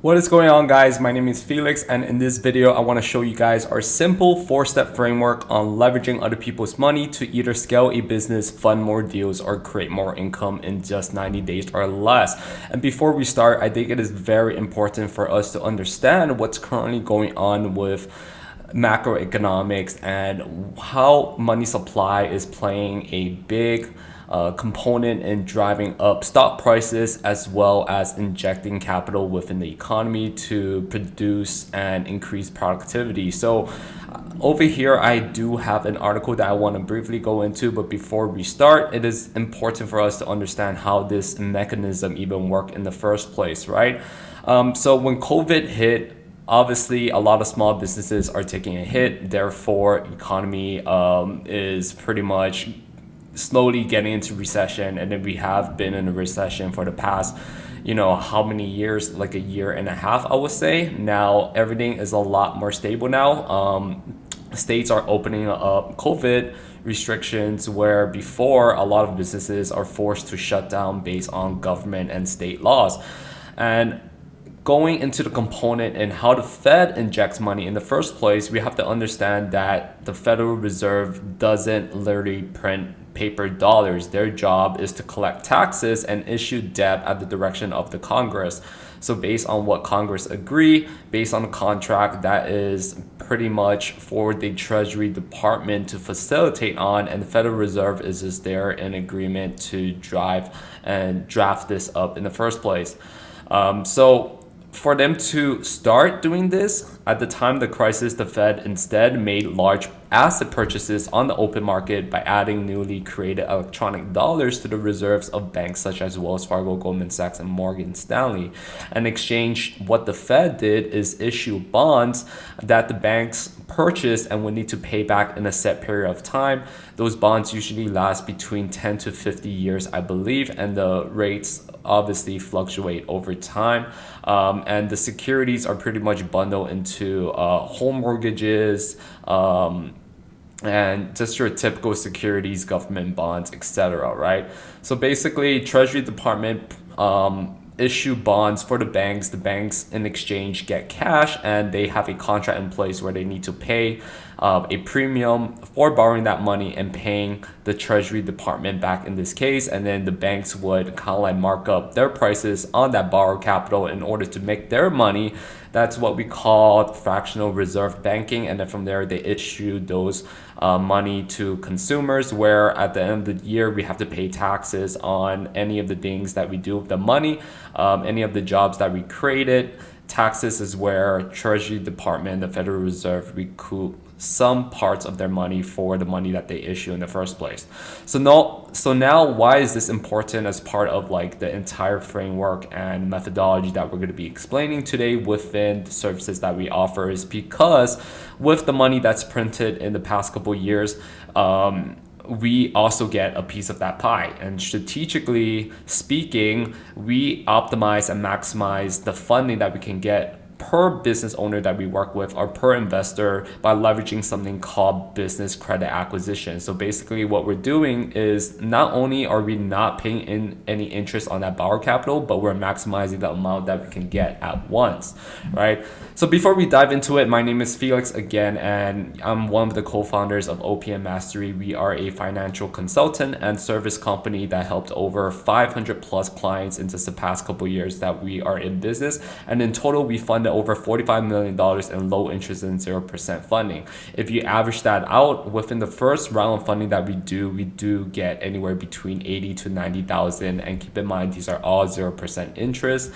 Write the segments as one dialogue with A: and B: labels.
A: What is going on, guys? My name is Felix, and in this video I want to show you guys our simple 4-step framework on leveraging other people's money to either scale a business, fund more deals, or create more income in just 90 days or less. And before we start, I think it is very important for us to understand what's currently going on with macroeconomics and how money supply is playing a big component in driving up stock prices, as well as injecting capital within the economy to produce and increase productivity. So over here I do have an article that I want to briefly go into, but before we start, it is important for us to understand how this mechanism even worked in the first place, right? So when COVID hit, obviously a lot of small businesses are taking a hit, therefore economy is pretty much slowly getting into recession. And then we have been in a recession for the past how many years, like a year and a half, I would say. Now everything is a lot more stable now. States are opening up COVID restrictions, where before a lot of businesses are forced to shut down based on government and state laws. And going into the component and how the Fed injects money in the first place, we have to understand that the Federal Reserve doesn't literally print paper dollars. Their job is to collect taxes and issue debt at the direction of the Congress. So based on what Congress agree, based on the contract, that is pretty much for the Treasury Department to facilitate on, and the Federal Reserve is just there in agreement to drive and draft this up in the first place. So for them to start doing this, at the time of the crisis, the Fed instead made large asset purchases on the open market by adding newly created electronic dollars to the reserves of banks such as Wells Fargo, Goldman Sachs, and Morgan Stanley. In exchange, what the Fed did is issue bonds that the banks purchased and would need to pay back in a set period of time. Those bonds usually last between 10 to 50 years, I believe, and the rates obviously fluctuate over time. And the securities are pretty much bundled into home mortgages, and just your typical securities, government bonds, etc. Right? So basically, Treasury Department issue bonds for the banks. The banks in exchange get cash, and they have a contract in place where they need to pay a premium for borrowing that money and paying the Treasury Department back in this case. And then the banks would kind of like mark up their prices on that borrowed capital in order to make their money. That's what we call fractional reserve banking. And then from there, they issue those money to consumers, where at the end of the year, we have to pay taxes on any of the things that we do with the money, any of the jobs that we created. Taxes is where Treasury Department, the Federal Reserve, recoup some parts of their money for the money that they issue in the first place. So now why is this important as part of like the entire framework and methodology that we're going to be explaining today within the services that we offer? Is because with the money that's printed in the past couple of years, we also get a piece of that pie. And strategically speaking, we optimize and maximize the funding that we can get per business owner that we work with, or per investor, by leveraging something called business credit acquisition. So basically what we're doing is not only are we not paying in any interest on that borrowed capital, but we're maximizing the amount that we can get at once, right? So before we dive into it, my name is Felix again, and I'm one of the co-founders of OPM Mastery. We are a financial consultant and service company that helped over 500 plus clients in just the past couple years that we are in business. And in total, we funded over $45 million in low interest and 0% funding. If you average that out, within the first round of funding that we do get anywhere between 80 to 90,000. And keep in mind, these are all 0% interest.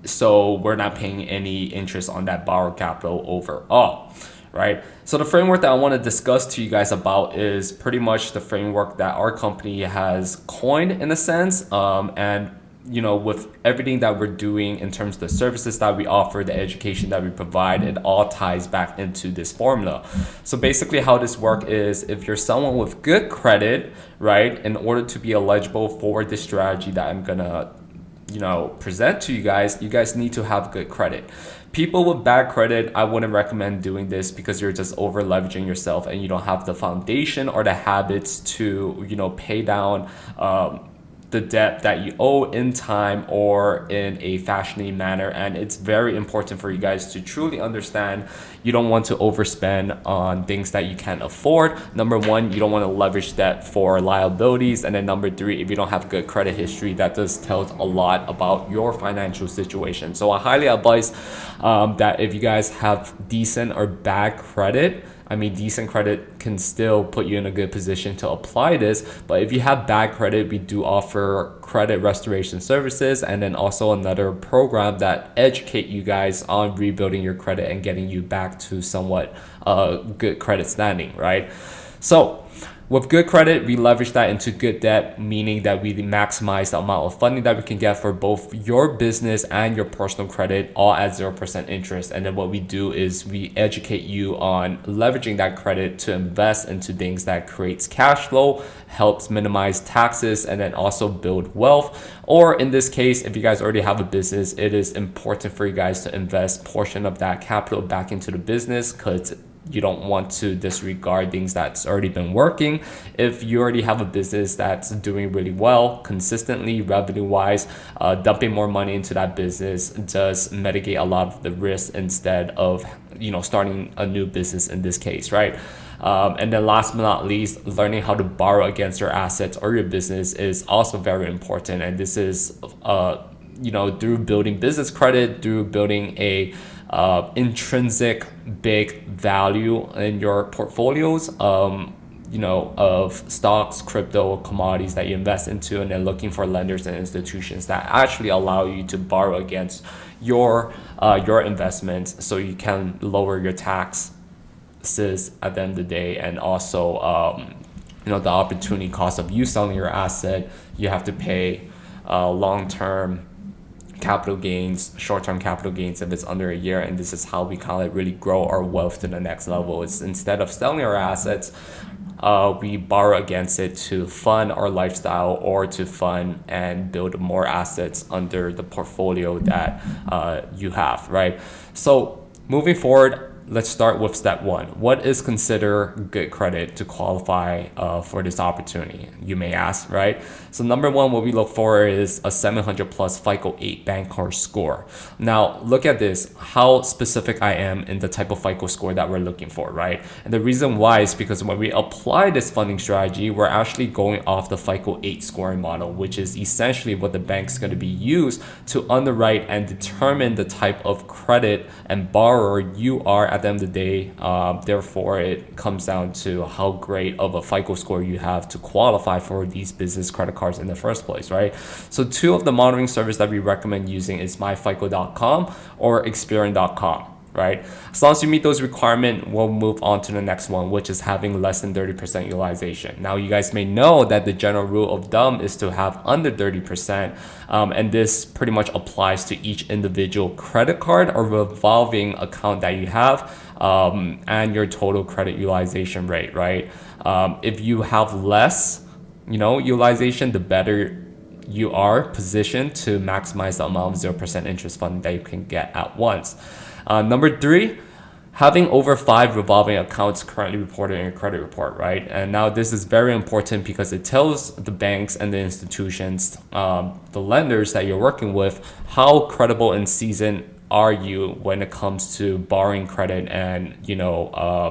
A: So we're not paying any interest on that borrowed capital overall, right? So the framework that I want to discuss to you guys about is pretty much the framework that our company has coined in a sense. And with everything that we're doing in terms of the services that we offer, the education that we provide, it all ties back into this formula. So basically how this works is, if you're someone with good credit, right, in order to be eligible for this strategy that I'm gonna present to you guys need to have good credit. People with bad credit, I wouldn't recommend doing this because you're just over leveraging yourself and you don't have the foundation or the habits to pay down the debt that you owe in time or in a fashionable manner. And it's very important for you guys to truly understand you don't want to overspend on things that you can't afford. Number one, you don't want to leverage debt for liabilities. And then number three, if you don't have good credit history, that does tell a lot about your financial situation. So I highly advise that if you guys have decent or bad credit, I mean, decent credit can still put you in a good position to apply this. But if you have bad credit, we do offer credit restoration services, and then also another program that educate you guys on rebuilding your credit and getting you back to somewhat good credit standing, right? So with good credit, we leverage that into good debt, meaning that we maximize the amount of funding that we can get for both your business and your personal credit, all at 0% interest. And then what we do is we educate you on leveraging that credit to invest into things that creates cash flow, helps minimize taxes, and then also build wealth. Or in this case, if you guys already have a business, it is important for you guys to invest portion of that capital back into the business, because you don't want to disregard things that's already been working. If you already have a business that's doing really well consistently, revenue wise, dumping more money into that business does mitigate a lot of the risk instead of, starting a new business in this case, right? And then last but not least, learning how to borrow against your assets or your business is also very important. And this is, through building business credit, through building a intrinsic big value in your portfolios, of stocks, crypto, commodities that you invest into, and then looking for lenders and institutions that actually allow you to borrow against your investments, so you can lower your taxes at the end of the day. And also the opportunity cost of you selling your asset, you have to pay long-term capital gains, short-term capital gains if it's under a year. And this is how we kind of really grow our wealth to the next level. Is instead of selling our assets, we borrow against it to fund our lifestyle or to fund and build more assets under the portfolio that you have, right? So moving forward, let's start with step one. What is considered good credit to qualify for this opportunity, you may ask, right? So number one, what we look for is a 700 plus FICO 8 bank card score. Now, look at this, how specific I am in the type of FICO score that we're looking for, right? And the reason why is because when we apply this funding strategy, we're actually going off the FICO 8 scoring model, which is essentially what the bank's going to be used to underwrite and determine the type of credit and borrower you are at the end of the day. Therefore, it comes down to how great of a FICO score you have to qualify for these business credit cards in the first place, right? So two of the monitoring service that we recommend using is myfico.com or Experian.com. Right? As long as you meet those requirements, we'll move on to the next one, which is having less than 30% utilization. Now, you guys may know that the general rule of thumb is to have under 30%, and this pretty much applies to each individual credit card or revolving account that you have, and your total credit utilization rate, right? If you have less, utilization, the better you are positioned to maximize the amount of 0% interest funding that you can get at once. Number three, having over 5 revolving accounts currently reported in your credit report, right? And now this is very important because it tells the banks and the institutions, the lenders that you're working with, how credible and seasoned are you when it comes to borrowing credit and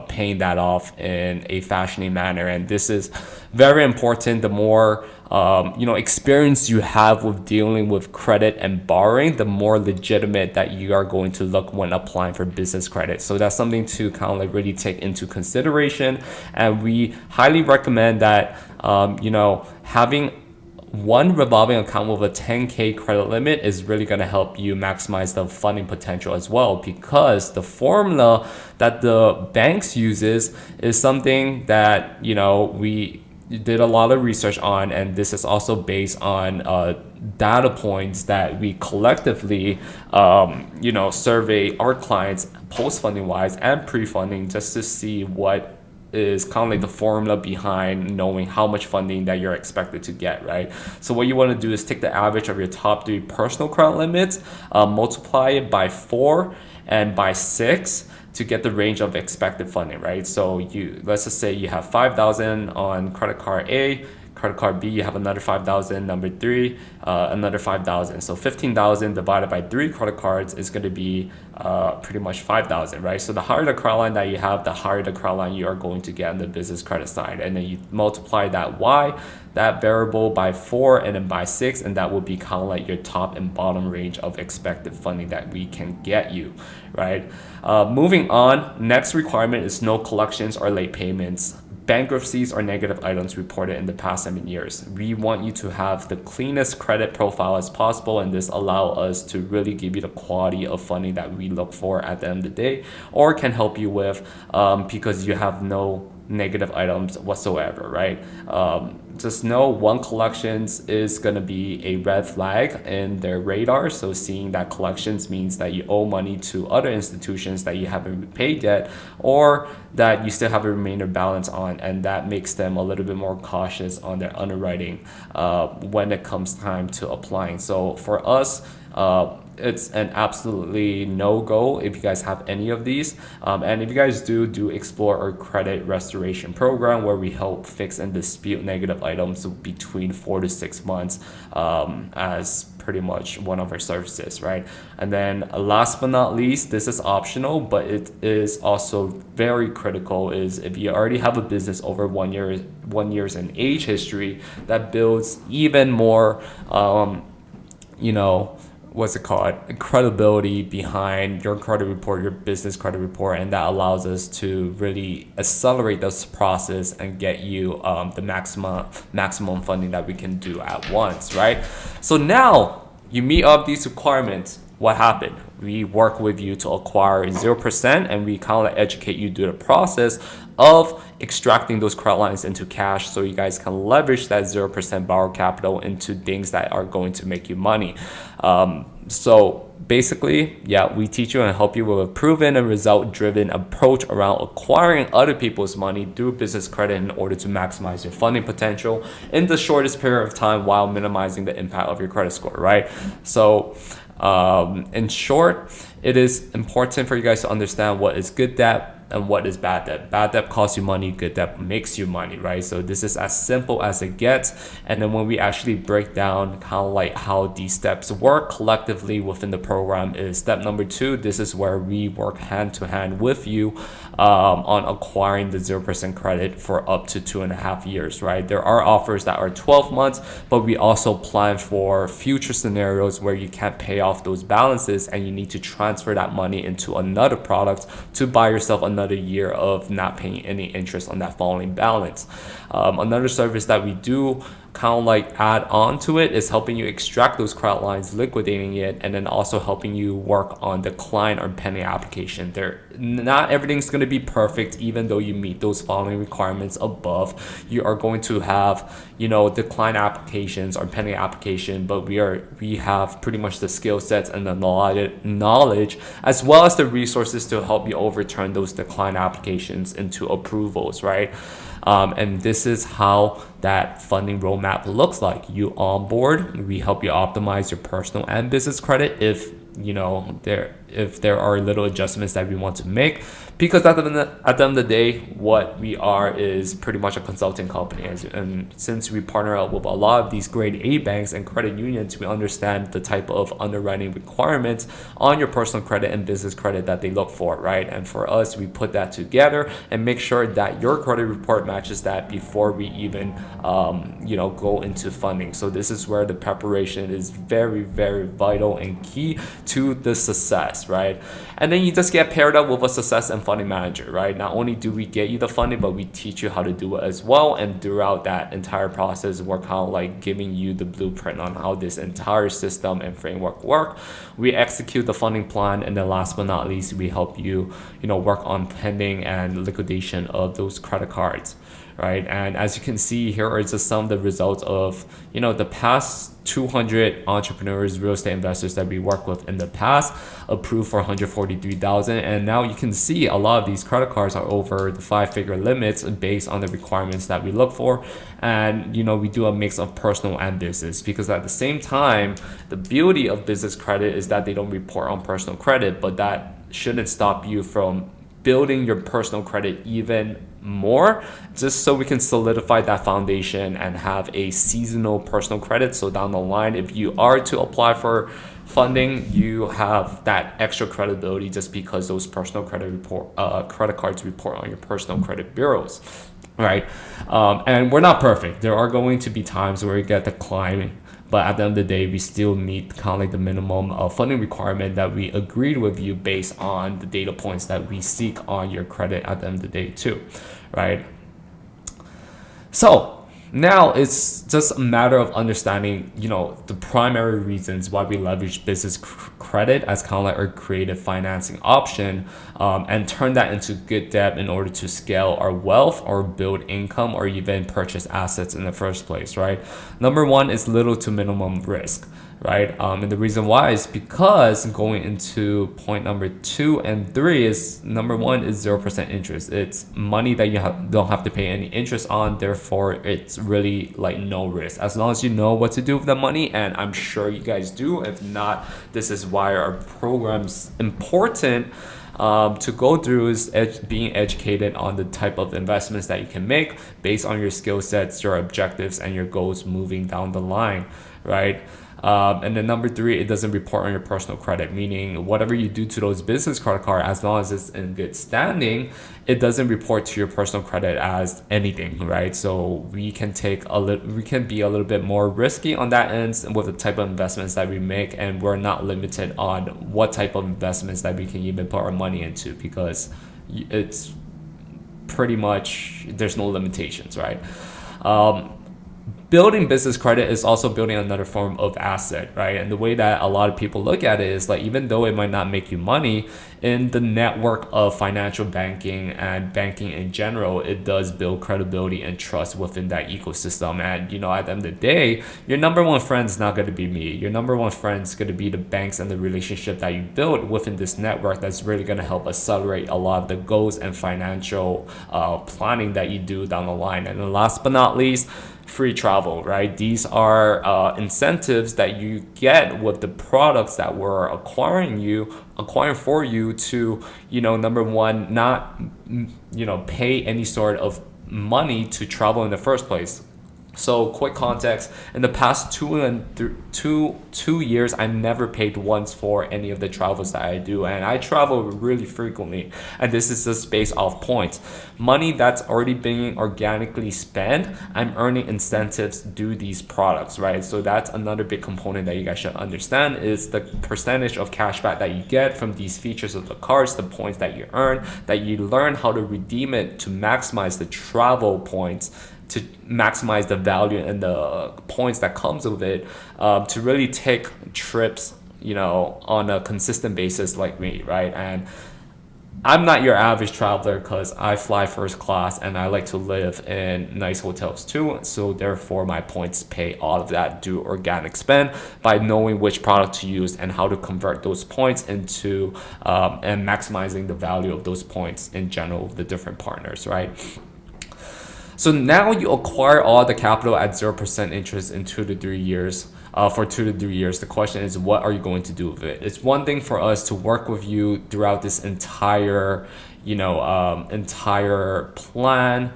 A: paying that off in a fashioning manner. And this is very important. The more experience you have with dealing with credit and borrowing, the more legitimate that you are going to look when applying for business credit. So that's something to kind of really take into consideration. And we highly recommend that having one revolving account with a 10K credit limit is really going to help you maximize the funding potential as well, because the formula that the banks uses is something that we did a lot of research on, and this is also based on data points that we collectively survey our clients post-funding wise and pre-funding, just to see what is kind of like the formula behind knowing how much funding that you're expected to get, right? So what you want to do is take the average of your top 3 personal credit limits, multiply it by 4 and by 6 to get the range of expected funding, right? So let's just say you have 5,000 on credit card A, credit card B, you have another 5,000. Number 3, another 5,000. So 15,000 divided by 3 credit cards is going to be pretty much 5,000, right? So the higher the credit line that you have, the higher the credit line you are going to get on the business credit side. And then you multiply that Y, that variable, by 4 and then by 6, and that will be kind of like your top and bottom range of expected funding that we can get you, right? Moving on, next requirement is no collections or late payments. Bankruptcies or negative items reported in the past 7 years. We want you to have the cleanest credit profile as possible, and this allows us to really give you the quality of funding that we look for at the end of the day, or can help you with, because you have no negative items whatsoever, right? Just know one collections is going to be a red flag in their radar. So seeing that collections means that you owe money to other institutions that you haven't paid yet, or that you still have a remainder balance on, and that makes them a little bit more cautious on their underwriting when it comes time to applying. So for us, it's an absolutely no-go if you guys have any of these. And if you guys do explore our credit restoration program, where we help fix and dispute negative items between 4 to 6 months, as pretty much one of our services, right? And then last but not least, this is optional, but it is also very critical, is if you already have a business over 1 year's in age history, that builds even more credibility behind your credit report, your business credit report, and that allows us to really accelerate this process and get you the maximum funding that we can do at once, right? So now you meet up these requirements. What happened? We work with you to acquire 0%, and we kind of educate you through the process of extracting those credit lines into cash, so you guys can leverage that 0% borrowed capital into things that are going to make you money. So basically, yeah, we teach you and help you with a proven and result-driven approach around acquiring other people's money through business credit in order to maximize your funding potential in the shortest period of time while minimizing the impact of your credit score, right? So in short, it is important for you guys to understand what is good debt and what is bad debt. Bad debt costs you money, good debt makes you money, right? So this is as simple as it gets. And then when we actually break down kind of like how these steps work collectively within the program, is step number 2. This is where we work hand to hand with you on acquiring the 0% credit for up to 2.5 years, right? There are offers that are 12 months, but we also plan for future scenarios where you can't pay off those balances and you need to transfer that money into another product to buy yourself another year of not paying any interest on that falling balance. Another service that we do kind of like add on to it is helping you extract those credit lines, liquidating it, and then also helping you work on the decline or pending application. Not everything's going to be perfect, even though you meet those following requirements above. You are going to have, decline applications or pending application, but we have pretty much the skill sets and the knowledge as well as the resources to help you overturn those decline applications into approvals, right? And this is how that funding roadmap looks like. You onboard, we help you optimize your personal and business credit if there are little adjustments that we want to make, because at the end of the day, what we are is pretty much a consulting company, and since we partner up with a lot of these grade A banks and credit unions, we understand the type of underwriting requirements on your personal credit and business credit that they look for, right? And for us, we put that together and make sure that your credit report matches that before we even go into funding. So this is where the preparation is very, very vital and key to the success, right? And then you just get paired up with a success and funding manager, right? Not only do we get you the funding, but we teach you how to do it as well. And throughout that entire process, we're kind of like giving you the blueprint on how this entire system and framework work. We execute the funding plan, and then last but not least, we help you, work on pending and liquidation of those credit cards, right? And as you can see, here are just some of the results of, the past 200 entrepreneurs, real estate investors that we work with in the past, approved for $143,000. And now you can see a lot of these credit cards are over the 5-figure limits based on the requirements that we look for. And, we do a mix of personal and business, because at the same time, the beauty of business credit is that they don't report on personal credit, but that shouldn't stop you from building your personal credit even more, just so we can solidify that foundation and have a seasonal personal credit. So down the line, if you are to apply for funding, you have that extra credibility just because those personal credit cards report on your personal credit bureaus, right? And we're not perfect. There are going to be times where you get declining, but at the end of the day, we still meet kind of like the minimum funding requirement that we agreed with you based on the data points that we seek on your credit at the end of the day too, right? So now it's just a matter of understanding, the primary reasons why we leverage business credit as kind of like our creative financing option, and turn that into good debt in order to scale our wealth or build income or even purchase assets in the first place, right? Number one is little to minimum risk, right? And the reason why is because going into point number 2 and 3 is, number one is 0% interest. It's money that you don't have to pay any interest on. Therefore, it's really like no risk as long as you know what to do with the money. And I'm sure you guys do. If not, this is why our program's important to go through, is being educated on the type of investments that you can make based on your skill sets, your objectives, and your goals moving down the line, right? And then number 3, it doesn't report on your personal credit, meaning whatever you do to those business credit card, as long as it's in good standing, it doesn't report to your personal credit as anything, right? So we can be a little bit more risky on that end with the type of investments that we make, and we're not limited on what type of investments that we can even put our money into, because it's pretty much, there's no limitations, right? Building business credit is also building another form of asset, right? And the way that a lot of people look at it is like, even though it might not make you money, in the network of financial banking and banking in general, it does build credibility and trust within that ecosystem. And, at the end of the day, your number one friend is not going to be me. Your number one friend is going to be the banks and the relationship that you build within this network that's really going to help accelerate a lot of the goals and financial planning that you do down the line. And then last but not least, free travel, right? These are incentives that you get with the products that we're acquiring for you to, number one, not, pay any sort of money to travel in the first place. So quick context, in the past 2 years, I never paid once for any of the travels that I do. And I travel really frequently. And this is just based off points. Money that's already being organically spent, I'm earning incentives to do these products, right? So that's another big component that you guys should understand, is the percentage of cashback that you get from these features of the cards, the points that you earn, that you learn how to redeem it to maximize the travel points, to maximize the value and the points that comes with it, to really take trips, on a consistent basis like me, right? And I'm not your average traveler because I fly first class and I like to live in nice hotels too. So therefore, my points pay all of that due organic spend by knowing which product to use and how to convert those points into and maximizing the value of those points in general with the different partners, right? So now you acquire all the capital at 0% interest in 2 to 3 years. For 2 to 3 years, the question is, what are you going to do with it? It's one thing for us to work with you throughout this entire planning,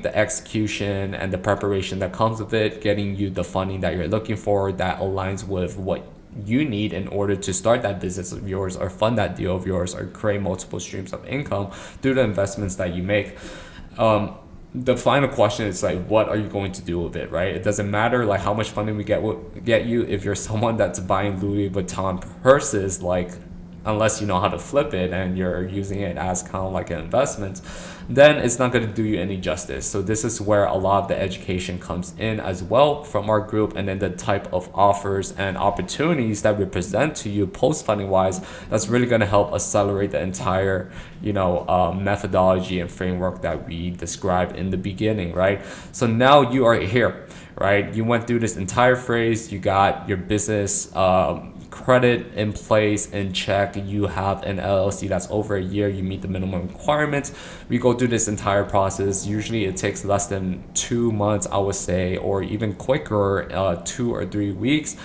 A: the execution, and the preparation that comes with it, getting you the funding that you're looking for that aligns with what you need in order to start that business of yours or fund that deal of yours or create multiple streams of income through the investments that you make. The final question is like, what are you going to do with it, right? It doesn't matter like how much funding we get you if you're someone that's buying Louis Vuitton purses, like, unless you know how to flip it and you're using it as kind of like an investment, then it's not going to do you any justice. So this is where a lot of the education comes in as well from our group, and then the type of offers and opportunities that we present to you post-funding wise, that's really going to help accelerate the entire methodology and framework that we described in the beginning, right? So now you are here, right? You went through this entire phase, you got your business credit in place, in check, you have an LLC that's over a year, you meet the minimum requirements. We go through this entire process. Usually it takes less than 2 months, I would say, or even quicker, 2 or 3 weeks.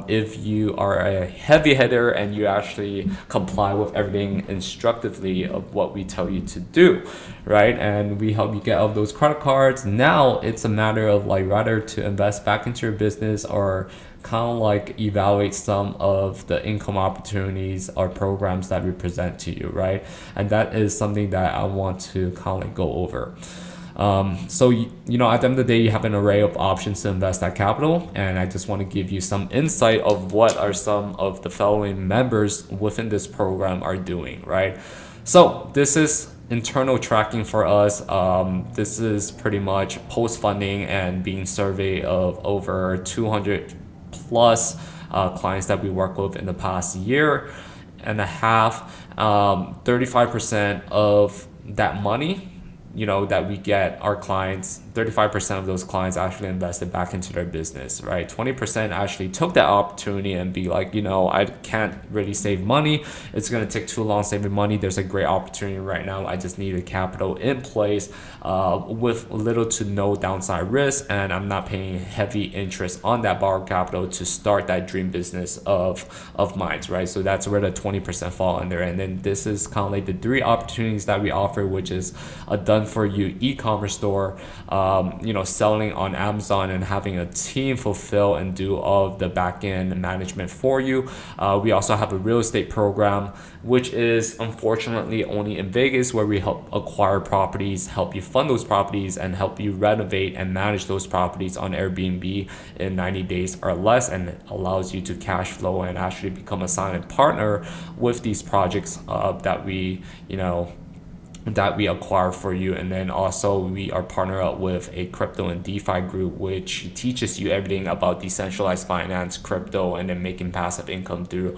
A: If you are a heavy hitter and you actually comply with everything instructively of what we tell you to do, right? And we help you get out of those credit cards. Now it's a matter of like rather to invest back into your business or kind of like evaluate some of the income opportunities or programs that we present to you, right? And that is something that I want to kind of like go over. So, you know, at the end of the day, you have an array of options to invest that capital. And I just want to give you some insight of what are some of the following members within this program are doing, right? So this is internal tracking for us. This is pretty much post-funding and being surveyed of over 200 plus clients that we work with in the past year and a half. 35% of that money, you know, that we get our clients, 35% of those clients actually invested back into their business, right? 20% actually took that opportunity and be like, you know, I can't really save money. It's going to take too long saving money. There's a great opportunity right now. I just need the capital in place with little to no downside risk. And I'm not paying heavy interest on that borrowed capital to start that dream business of mine, right? So that's where the 20% fall under. And then this is kind of like the 3 opportunities that we offer, which is a done for you e-commerce store, you know, selling on Amazon and having a team fulfill and do all of the backend management for you. We also have a real estate program, which is unfortunately only in Vegas, where we help acquire properties, help you fund those properties, and help you renovate and manage those properties on Airbnb in 90 days or less, and it allows you to cash flow and actually become a silent partner with these projects that we, you know, that we acquire for you. And then also we are partnered up with a crypto and DeFi group, which teaches you everything about decentralized finance, crypto, and then making passive income through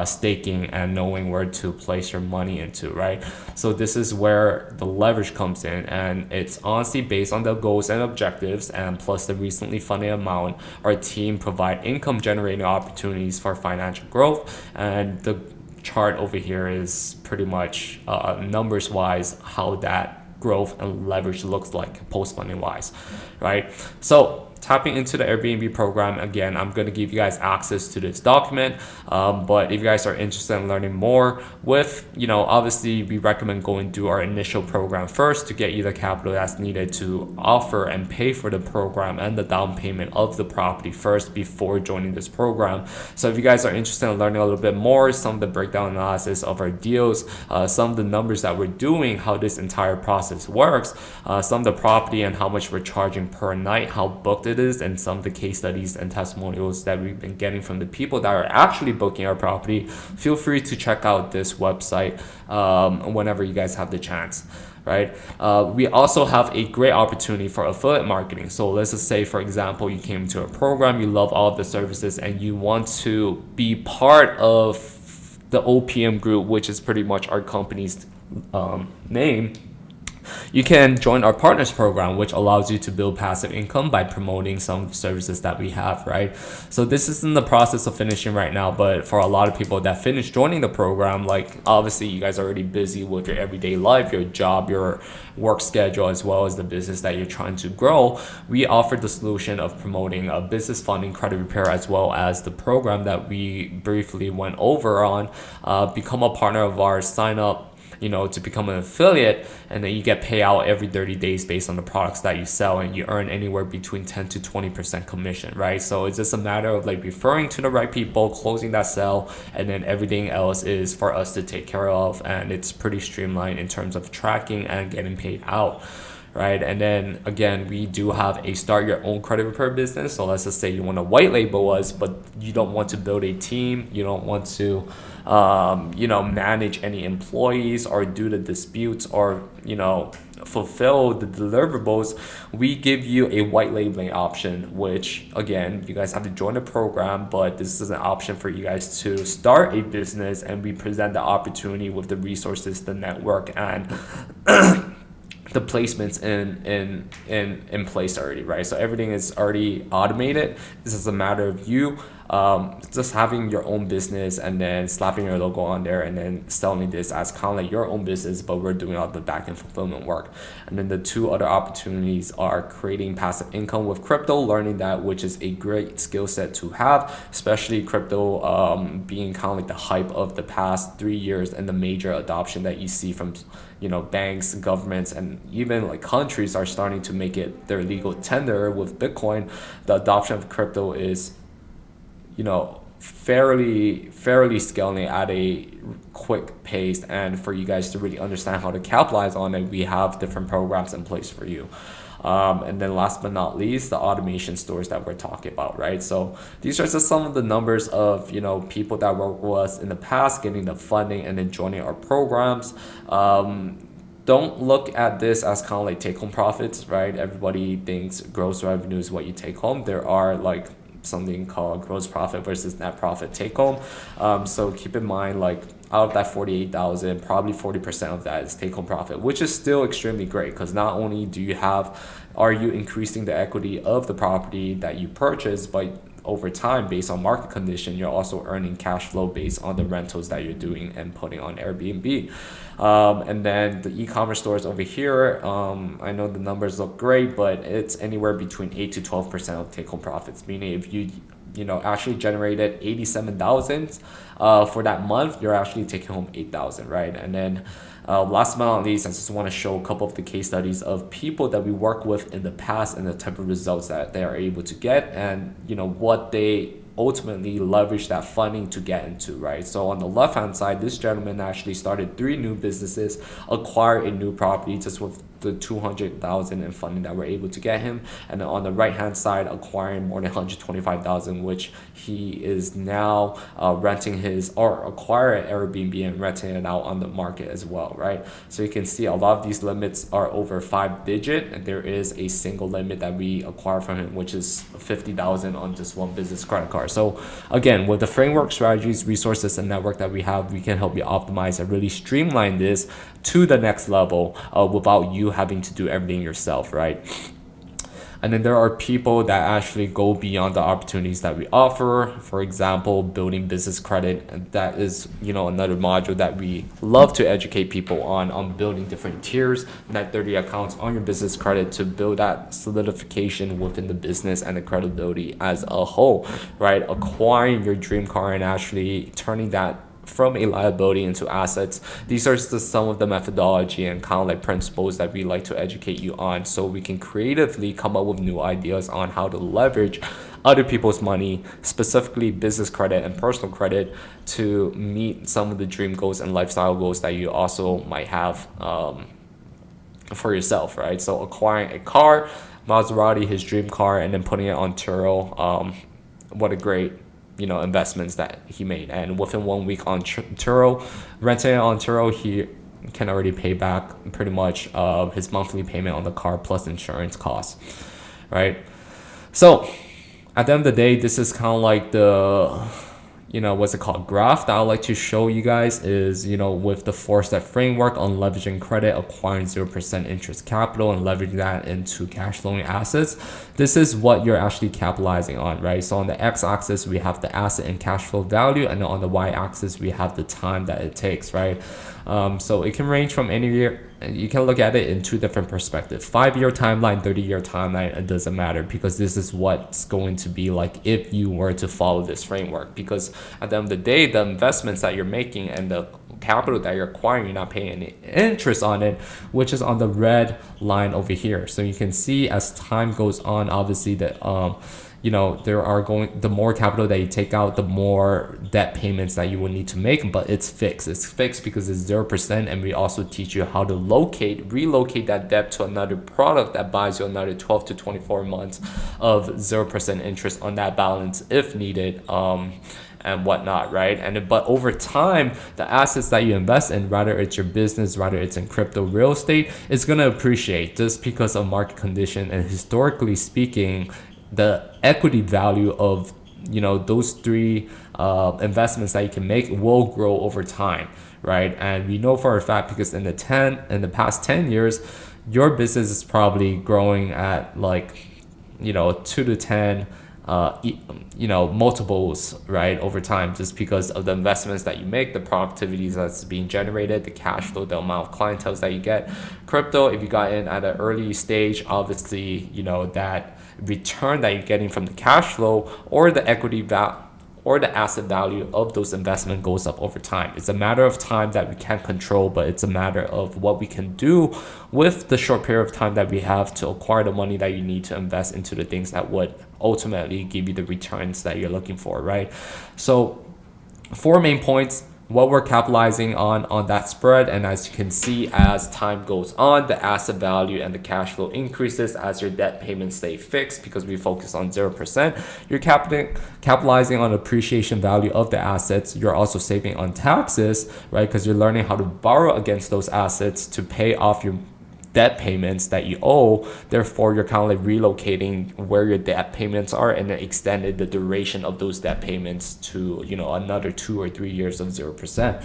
A: staking and knowing where to place your money into, right? So this is where the leverage comes in, and it's honestly based on the goals and objectives, and plus the recently funded amount. Our team provide income generating opportunities for financial growth, and the chart over here is pretty much numbers wise how that growth and leverage looks like post funding wise, right? So tapping into the Airbnb program, again, I'm going to give you guys access to this document, but if you guys are interested in learning more with, you know, obviously we recommend going through our initial program first to get you the capital that's needed to offer and pay for the program and the down payment of the property first before joining this program. So if you guys are interested in learning a little bit more, some of the breakdown analysis of our deals, some of the numbers that we're doing, how this entire process works, some of the property and how much we're charging per night, how booked it is, and some of the case studies and testimonials that we've been getting from the people that are actually booking our property, feel free to check out this website whenever you guys have the chance, right? We also have a great opportunity for affiliate marketing. So let's just say, for example, you came to a program, you love all of the services, and you want to be part of the OPM group, which is pretty much our company's name. You can join our partners program, which allows you to build passive income by promoting some of the services that we have, right? So this is in the process of finishing right now, but for a lot of people that finish joining the program, like obviously you guys are already busy with your everyday life, your job, your work schedule, as well as the business that you're trying to grow. We offer the solution of promoting a business funding, credit repair, as well as the program that we briefly went over on. Become a partner of ours, sign up, you know, to become an affiliate, and then you get payout every 30 days based on the products that you sell, and you earn anywhere between 10 to 20% commission, right? So it's just a matter of like referring to the right people, closing that sale, and then everything else is for us to take care of, and it's pretty streamlined in terms of tracking and getting paid out, right? And then again, we do have a start your own credit repair business. So let's just say you want to white label us, but you don't want to build a team, you don't want to you know, manage any employees or do the disputes or, you know, fulfill the deliverables. We give you a white labeling option, which again, you guys have to join the program, but this is an option for you guys to start a business, and we present the opportunity with the resources, the network, and the placements in place already, right? So everything is already automated. This is a matter of you just having your own business and then slapping your logo on there and then selling this as kind of like your own business, but we're doing all the back-end fulfillment work. And then the two other opportunities are creating passive income with crypto, learning that, which is a great skill set to have, especially crypto being kind of like the hype of the past 3 years and the major adoption that you see from banks, governments, and even like countries are starting to make it their legal tender with Bitcoin. The adoption of crypto is fairly scaling at a quick pace, and for you guys to really understand how to capitalize on it, we have different programs in place for you. And then last but not least, the automation stores that we're talking about, right? So these are just some of the numbers of people that worked with us in the past getting the funding and then joining our programs. Don't look at this as kind of like take-home profits, right? Everybody thinks gross revenue is what you take home. There are like something called gross profit versus net profit take home. So keep in mind, like out of that 48,000, probably 40% of that is take home profit, which is still extremely great, because not only are you increasing the equity of the property that you purchased, but over time, based on market condition, you're also earning cash flow based on the rentals that you're doing and putting on Airbnb. And then the e-commerce stores over here, I know the numbers look great, but it's anywhere between 8 to 12% of take-home profits. Meaning, if you actually generated 87,000 for that month, you're actually taking home 8,000, right? And then last but not least, I just want to show a couple of the case studies of people that we work with in the past and the type of results that they are able to get, and what they ultimately leverage that funding to get into, right? So on the left hand side, this gentleman actually started 3 new businesses, acquired a new property just with the 200,000 in funding that we're able to get him, and then on the right hand side, acquiring more than 125,000, which he is now renting acquiring Airbnb and renting it out on the market as well, right? So you can see a lot of these limits are over 5 digit, and there is a single limit that we acquire from him, which is 50,000 on just one business credit card. So again, with the framework, strategies, resources, and network that we have, we can help you optimize and really streamline this to the next level without you having to do everything yourself, right? And then there are people that actually go beyond the opportunities that we offer. For example, building business credit. And that is, another module that we love to educate people on building different tiers, net 30 accounts on your business credit to build that solidification within the business and the credibility as a whole, right? Acquiring your dream car and actually turning that from a liability into assets. These are just some of the methodology and kind of like principles that we like to educate you on, so we can creatively come up with new ideas on how to leverage other people's money, specifically business credit and personal credit, to meet some of the dream goals and lifestyle goals that you also might have for yourself, right? So acquiring a car, Maserati, his dream car, and then putting it on Turo. What a great investments that he made. And within 1 week on Turo, renting it on Turo, he can already pay back pretty much his monthly payment on the car plus insurance costs, right? So at the end of the day, this is kind of like the what's it called, graph that I like to show you guys is, with the 4-step framework on leveraging credit, acquiring 0% interest capital, and leveraging that into cash flowing assets. This is what you're actually capitalizing on, right? So on the x-axis, we have the asset and cash flow value, and then on the y-axis, we have the time that it takes, right? So it can range from any year. You can look at it in 2 different perspectives: 5-year timeline, 30-year timeline. It doesn't matter, because this is what's going to be like if you were to follow this framework. Because at the end of the day, the investments that you're making and the capital that you're acquiring, you're not paying any interest on it, which is on the red line over here. So you can see as time goes on, obviously that the more capital that you take out, the more debt payments that you will need to make, but it's fixed. It's fixed because it's 0%, and we also teach you how to relocate that debt to another product that buys you another 12 to 24 months of 0% interest on that balance if needed. And whatnot, right? But over time, the assets that you invest in, whether it's your business, whether it's in crypto, real estate, it's gonna appreciate just because of market condition. And historically speaking, the equity value of those 3 investments that you can make will grow over time, right? And we know for a fact, because in the past 10 years, your business is probably growing at like 2 to 10 multiples, right, over time, just because of the investments that you make, the productivities that's being generated, the cash flow, the amount of clientele that you get. Crypto, if you got in at an early stage, obviously, that return that you're getting from the cash flow or the equity value or the asset value of those investment goes up over time. It's a matter of time that we can't control, but it's a matter of what we can do with the short period of time that we have to acquire the money that you need to invest into the things that would ultimately give you the returns that you're looking for, right? So 4 main points: what we're capitalizing on that spread. And as you can see, as time goes on, the asset value and the cash flow increases as your debt payments stay fixed, because we focus on 0%. You're capitalizing on appreciation value of the assets. You're also saving on taxes, right? Because you're learning how to borrow against those assets to pay off your debt payments that you owe. Therefore, you're kind of like relocating where your debt payments are and then extended the duration of those debt payments to another 2 or 3 years of 0%.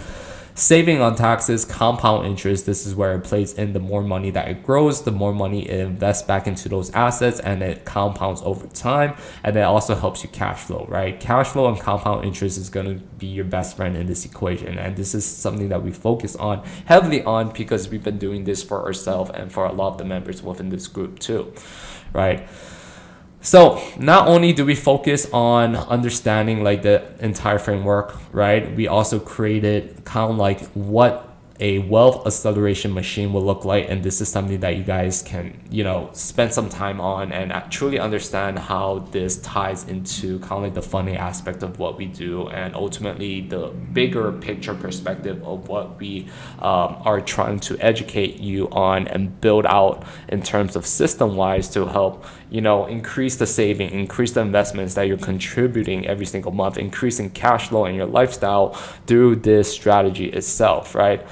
A: Saving on taxes, compound interest. This is where it plays in. The more money that it grows, the more money it invests back into those assets, and it compounds over time. And it also helps you cash flow, right? Cash flow and compound interest is going to be your best friend in this equation. And this is something that we focus on heavily on, because we've been doing this for ourselves and for a lot of the members within this group too, right? So not only do we focus on understanding like the entire framework, right? We also created kind of like what a wealth acceleration machine will look like. And this is something that you guys can, spend some time on and truly understand how this ties into kind of like the funding aspect of what we do, and ultimately the bigger picture perspective of what we are trying to educate you on and build out in terms of system wise to help increase the saving, increase the investments that you're contributing every single month, increasing cash flow in your lifestyle through this strategy itself, right?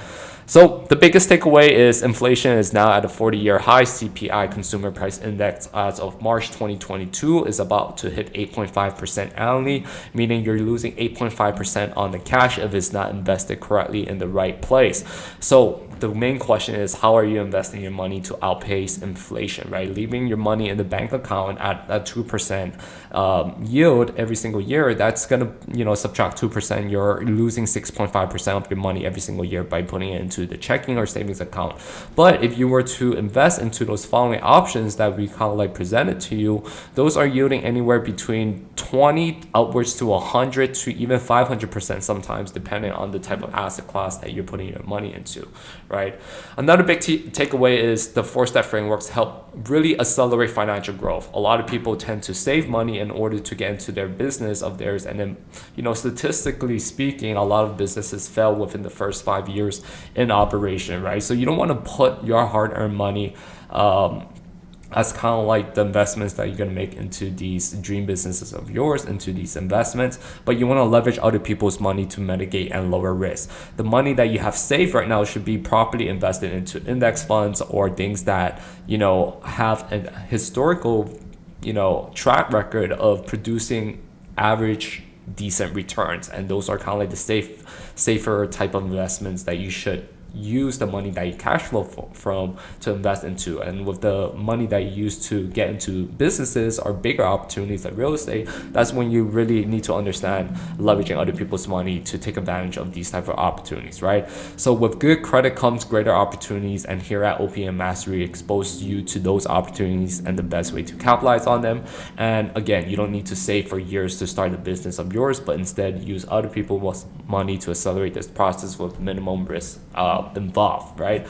A: So the biggest takeaway is inflation is now at a 40-year high. CPI, Consumer Price Index, as of March 2022 is about to hit 8.5% annually, meaning you're losing 8.5% on the cash if it's not invested correctly in the right place. So the main question is, how are you investing your money to outpace inflation, right? Leaving your money in the bank account at a 2% yield every single year, that's going to, subtract 2%. You're losing 6.5% of your money every single year by putting it into the checking or savings account. But if you were to invest into those following options that we kind of like presented to you, those are yielding anywhere between 20 upwards to 100 to even 500% sometimes, depending on the type of asset class that you're putting your money into, right? Another big takeaway is the 4-step frameworks help really accelerate financial growth. A lot of people tend to save money in order to get into their business of theirs, and then statistically speaking, a lot of businesses fail within the first 5 years in operation, right? So you don't want to put your hard-earned money as kind of like the investments that you're going to make into these dream businesses of yours, into these investments, but you want to leverage other people's money to mitigate and lower risk. The money that you have saved right now should be properly invested into index funds or things that have a historical track record of producing average decent returns, and those are kind of like the safer type of investments that you should use the money that you cash flow from to invest into. And with the money that you use to get into businesses or bigger opportunities like real estate, that's when you really need to understand leveraging other people's money to take advantage of these type of opportunities, right? So with good credit comes greater opportunities, and here at OPM Mastery expose you to those opportunities and the best way to capitalize on them. And again, you don't need to save for years to start a business of yours, but instead use other people's money to accelerate this process with minimum risk involved, right?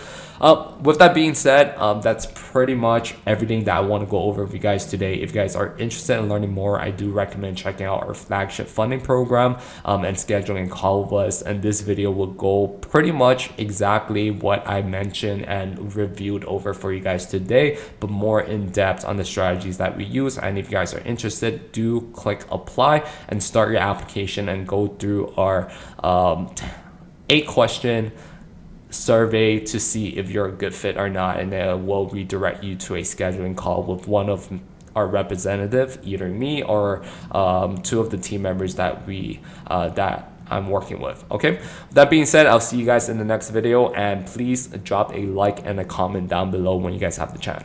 A: With that being said, that's pretty much everything that I want to go over with you guys today. If you guys are interested in learning more, I do recommend checking out our flagship funding program and scheduling a call with us. And this video will go pretty much exactly what I mentioned and reviewed over for you guys today, but more in depth on the strategies that we use. And if you guys are interested, do click apply and start your application and go through our 8-question survey to see if you're a good fit or not, and then we'll redirect you to a scheduling call with one of our representative, either me or 2 of the team members that I'm working with. Okay, with that being said, I'll see you guys in the next video, and please drop a like and a comment down below when you guys have the chance.